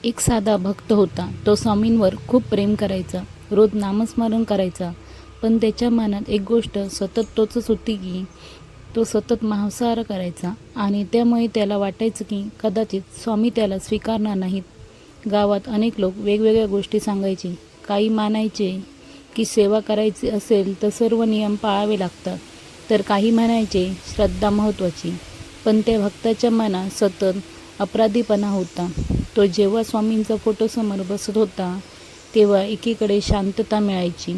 एक साधा भक्त होता. तो स्वामींवर खूप प्रेम करायचा. रोज नामस्मरण करायचा. पण त्याच्या मनात एक गोष्ट सतत टोचत होती की तो सतत मांसाहार करायचा आणि त्यामुळे त्याला वाटायचं की कदाचित स्वामी त्याला स्वीकारणार नाहीत. गावात अनेक लोक वेगवेगळ्या गोष्टी सांगायचे. काही मानायचे की सेवा करायची असेल तर सर्व नियम पाळावे लागतात, तर काही म्हणायचे श्रद्धा महत्त्वाची. पण त्या भक्ताच्या मनात सतत अपराधीपणा होता. तो जेव्हा स्वामींचा फोटोसमोर बसत होता तेव्हा एकीकडे शांतता मिळायची,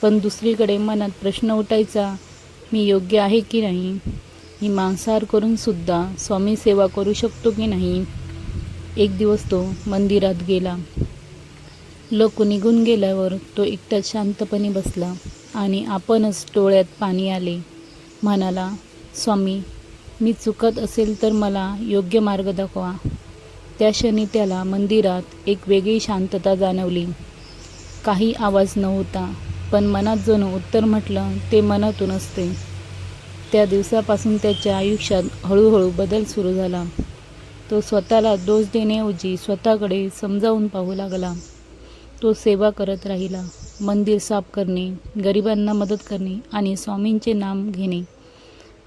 पण दुसरीकडे मनात प्रश्न उठायचा, मी योग्य आहे की नाही? मी मांसाहार करूनसुद्धा स्वामी सेवा करू शकतो की नाही? एक दिवस तो मंदिरात गेला. लोक निघून गेल्यावर तो एकटाच शांतपणे बसला आणि आपणच डोळ्यात पाणी आले. म्हणाला, स्वामी, मी चुकत असेल तर मला योग्य मार्ग दाखवा. त्या क्षणी त्याला मंदिरात एक वेगळी शांतता जाणवली. काही आवाज नव्हता, पण मनात जणू उत्तर म्हटलं ते मनातून असते. त्या दिवसापासून त्याच्या आयुष्यात हळूहळू बदल सुरू झाला. तो स्वतःला दोष देण्याऐवजी स्वतःकडे समजावून पाहू लागला. तो सेवा करत राहिला. मंदिर साफ करणे, गरिबांना मदत करणे आणि स्वामींचे नाम घेणे.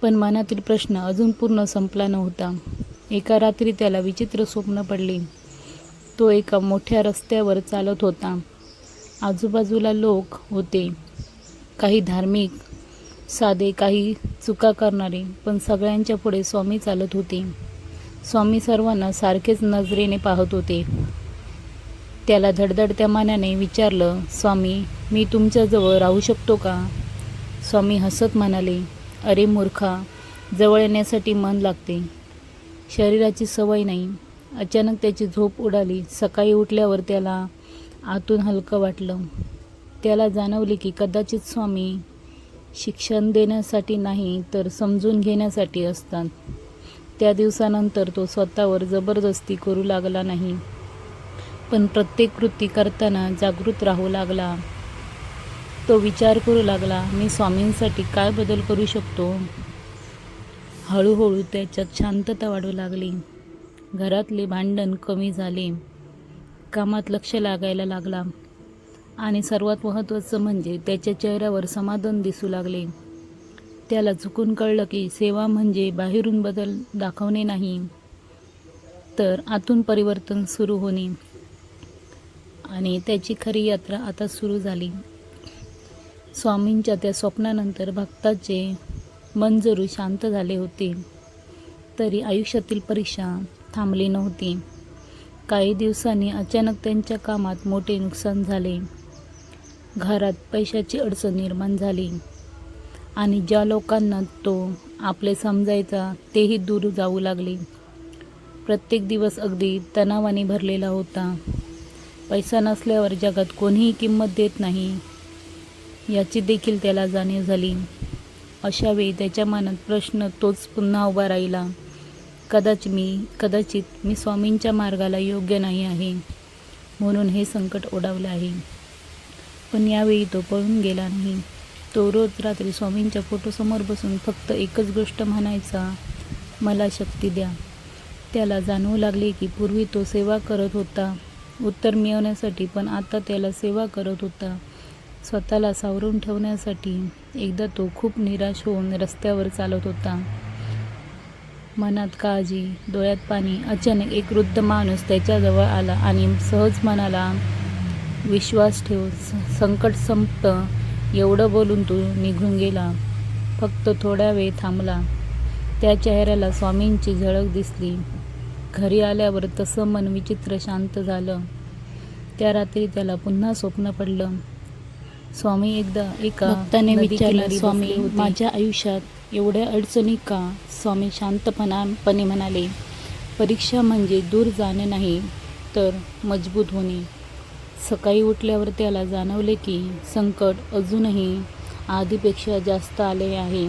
पण मनातील प्रश्न अजून पूर्ण संपला नव्हता. एका रात्री त्याला विचित्र स्वप्न पडले. तो एका मोठ्या रस्त्यावर चालत होता. आजूबाजूला लोक होते, काही धार्मिक, साधे, काही चुका करणारे, पण सगळ्यांच्या पुढे स्वामी चालत होते. स्वामी सर्वांना सारखेच नजरेने पाहत होते. त्याला धडधडत्या मनाने विचारलं, स्वामी, मी तुमच्याजवळ राहू शकतो का? स्वामी हसत म्हणाले, अरे मूर्खा, जवळ येण्यासाठी मन लागते, शरीराची सवय नाही. अचानक त्याची झोप उडाली. सकाळी उठल्यावर त्याला आतून हलकं वाटलं. त्याला जाणवले की कदाचित स्वामी शिक्षण देण्यासाठी नाही तर समजून घेण्यासाठी असतात. त्या दिवसानंतर तो स्वतःवर जबरदस्ती करू लागला नाही, पण प्रत्येक कृती करताना जागृत राहू लागला. तो विचार करू लागला, मी स्वामींसाठी काय बदल करू शकतो? हळूहळू त्याच्यात शांतता वाढू लागली. घरातले भांडण कमी झाले, कामात लक्ष लागायला लागला आणि सर्वात महत्त्वाचं म्हणजे त्याच्या चेहऱ्यावर समाधान दिसू लागले. त्याला चुकून कळलं की सेवा म्हणजे बाहेरून बदल दाखवणे नाही, तर आतून परिवर्तन सुरू होणे. आणि त्याची खरी यात्रा आता सुरू झाली. स्वामींच्या त्या स्वप्नानंतर भक्ताचे मन जरूर शांत झाले होते, तरी आयुष्यातील परीक्षा थांबली नव्हती. काही दिवसांनी अचानक त्यांच्या कामात मोठे नुकसान झाले. घरात पैशाची अडचण निर्माण झाली आणि ज्या लोकांना तो आपले समजायचा तेही दूर जाऊ लागले. प्रत्येक दिवस अगदी तणावाने भरलेला होता. पैसा नसल्यावर जगात कोणीही किंमत देत नाही, याची देखील त्याला जाणीव झाली. अशा वेळी त्याच्या मनात प्रश्न तोच पुन्हा उभा राहिला, कदाचित मी स्वामींच्या मार्गाला योग्य नाही आहे, म्हणून हे संकट ओढावले आहे. पण यावेळी तो पळून गेला नाही. तो रोज रात्री स्वामींच्या फोटोसमोर बसून फक्त एकच गोष्ट म्हणायचा, मला शक्ती द्या. त्याला जाणवू लागले की पूर्वी तो सेवा करत होता उत्तर मिळवण्यासाठी, पण आता त्याला सेवा करत होता स्वतःला सावरून ठेवण्यासाठी. एकदा तो खूप निराश होऊन रस्त्यावर चालत होता. मनात काळजी, डोळ्यात पाणी. अचानक एक वृद्ध माणूस त्याच्याजवळ आला आणि सहज म्हणाला, विश्वास ठेव, संकट संपतं. एवढं बोलून तो निघून गेला. फक्त थोडा वेळ थांबला. त्या चेहऱ्याला स्वामींची झलक दिसली. घरी आल्यावर तसं मन विचित्र शांत झालं. त्या रात्री त्याला पुन्हा स्वप्न पडलं. स्वामी एकदा एका भक्ताने विचारलं, स्वामी, माझ्या आयुष्यात एवढ्या अडचणी का? स्वामी शांतपणे म्हणाले, परीक्षा म्हणजे दूर जाणे नाही, तर मजबूत होणे. सकाळी उठल्यावर त्याला जाणवले की संकट अजूनही आधीपेक्षा जास्त आले आहे.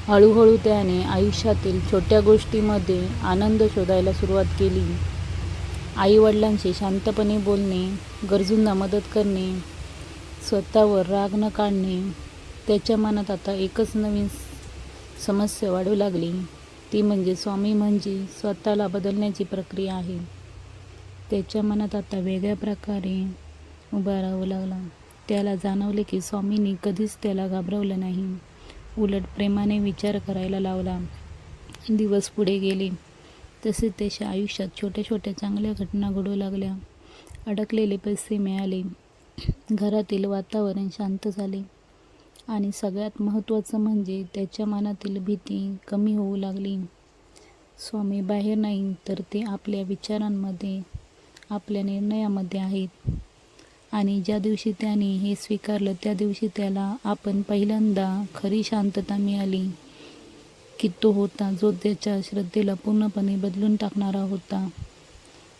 हळूहळू त्याने आयुष्यातील छोट्या गोष्टींमध्ये आनंद शोधायला सुरुवात केली. आईवडिलांशी शांतपणे बोलणे, गरजूंना मदत करणे, स्वतःवर राग न काढणे. त्याच्या मनात आता एकच नवीन समस्या वाढू लागली, ती म्हणजे स्वामी म्हणजे स्वतःला बदलण्याची प्रक्रिया आहे. त्याच्या मनात आता वेगळ्या प्रकारे उभा राहावं लागला. त्याला जाणवले की स्वामींनी कधीच त्याला घाबरवलं नाही, उलट प्रेमाने विचार करायला लावला. दिवस पुढे गेले तसे त्याच्या आयुष्यात छोट्या छोट्या चांगल्या घटना घडू लागल्या. अडकलेले पैसे मिळाले, घरातील वातावरण शांत झाले आणि सगळ्यात महत्त्वाचं म्हणजे त्याच्या मनातील भीती कमी होऊ लागली. स्वामी बाहेर नाही तर ते आपल्या विचारांमध्ये, आपल्या निर्णयामध्ये आहेत. आणि ज्या दिवशी त्याने हे स्वीकारलं त्या दिवशी त्याला पहिल्यांदा खरी शांतता मिळाली की तो होता जो त्याच्या श्रद्धेला पूर्णपणे बदलून टाकणारा होता.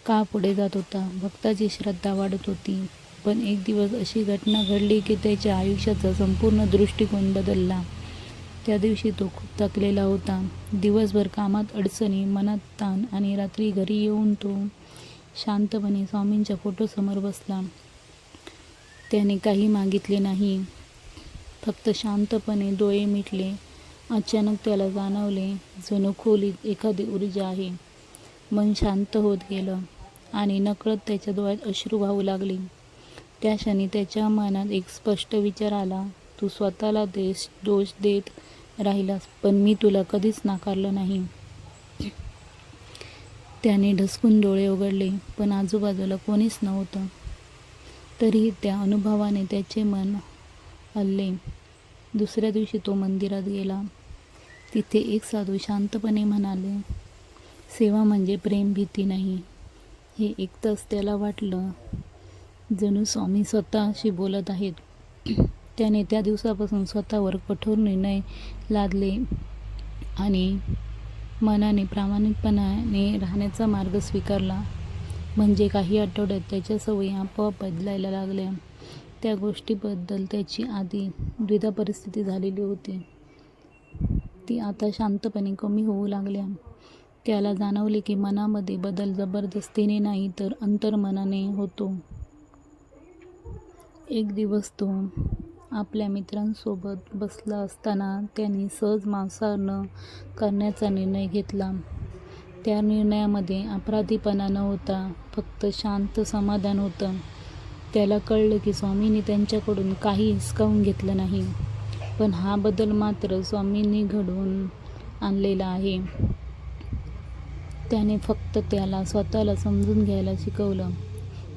काळ पुढे जात होता, भक्ताची श्रद्धा वाढत होती. पण एक दिवस अशी घटना घडली की त्याच्या आयुष्याचा संपूर्ण दृष्टिकोन बदलला. त्या दिवशी तो खूप थकलेला होता. दिवसभर कामात अडचणी, मनात ताण आणि रात्री घरी येऊन तो शांतपणे स्वामींच्या फोटोसमोर बसला. त्याने काही मागितले नाही, फक्त शांतपणे डोळे मिटले. अचानक त्याला जाणवले जणू खोलीत एखादी ऊर्जा आहे. मन शांत होत गेलं आणि नकळत त्याच्या डोळ्यात अश्रू वाहू लागले. त्या क्षणी त्याच्या मनात एक स्पष्ट विचार आला, तू स्वतःला दोष देत राहिलास, पण मी तुला कधीच नाकारलं नाही. त्याने ढसकून डोळे उघडले, पण आजूबाजूला कोणीच नव्हतं. तरीही त्या अनुभवाने त्याचे मन हलले. दुसऱ्या दिवशी तो मंदिरात गेला. तिथे एक साधू शांतपणे म्हणाले, सेवा म्हणजे प्रेम, भीती नाही. हे ऐकताच त्याला वाटलं जणू स्वामी स्वतःशी बोलत आहेत. त्याने त्या दिवसापासून स्वतःवर कठोर निर्णय लादले आणि मनाने प्रामाणिकपणाने राहण्याचा मार्ग स्वीकारला. म्हणजे काही आठवड्यात त्याच्या सवयी आपोआप बदलायला लागल्या. त्या गोष्टीबद्दल त्याची आधी द्विधा परिस्थिती झालेली होती, ती आता शांतपणे कमी होऊ लागल्या. त्याला जाणवले की मनामध्ये बदल जबरदस्तीने नाही तर अंतर्मनाने होतो. एक दिवस तो आपल्या मित्रांसोबत बसला असताना त्याने सहज मांसाहार न करण्याचा निर्णय घेतला. त्या निर्णयामध्ये अपराधीपणा नव्हता, फक्त शांत समाधान होतं. त्याला कळलं की स्वामींनी त्यांच्याकडून काही हिसकावून घेतलं नाही, पण हा बदल मात्र स्वामींनी घडवून आणलेला आहे. त्याने फक्त त्याला स्वतःला समजून घ्यायला शिकवलं.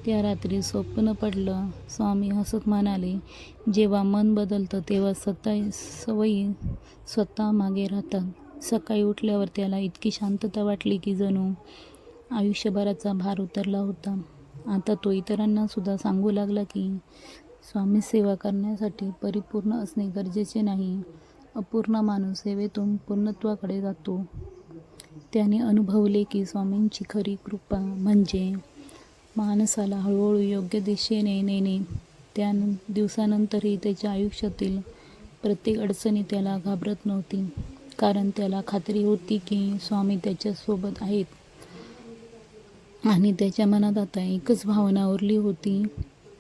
त्या रात्री स्वप्न पडलं. स्वामी हसत म्हणाले, जेव्हा मन बदलतं तेव्हा सवयी स्वतः मागे राहतात. सकाळी उठल्यावर त्याला इतकी शांतता वाटली की जणू आयुष्यभराचा भार उतरला होता. आता तो इतरांना सुद्धा सांगू लागला की स्वामी सेवा करण्यासाठी परिपूर्ण असणे गरजेचे नाही. अपूर्ण माणूस सेवेतून पूर्णत्वाकडे जातो. त्याने अनुभवले की स्वामींची खरी कृपा म्हणजे माणसाला हळूहळू योग्य दिशेने नेणे. त्या दिवसानंतरही त्याच्या आयुष्यातील प्रत्येक अडचणी त्याला घाबरत नव्हती, कारण त्याला खात्री होती की स्वामी त्याच्यासोबत आहेत. आणि त्याच्या मनात आता एकच भावना उरली होती,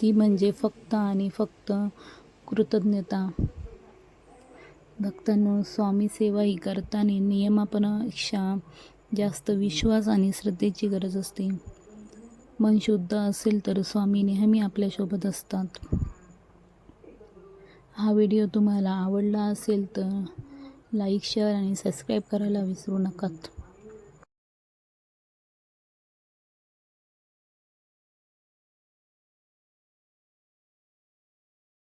ती म्हणजे फक्त आणि फक्त कृतज्ञता. भक्तांनो, स्वामी सेवा ही करताना नियमापेक्षा जास्त विश्वास आणि श्रद्धेची गरज असते. मन शुद्ध असेल तर स्वामी नेहमी आपल्यासोबत असतात. हा व्हिडिओ तुम्हाला आवडला असेल तर लाईक, शेअर आणि सबस्क्राईब करायला विसरू नका.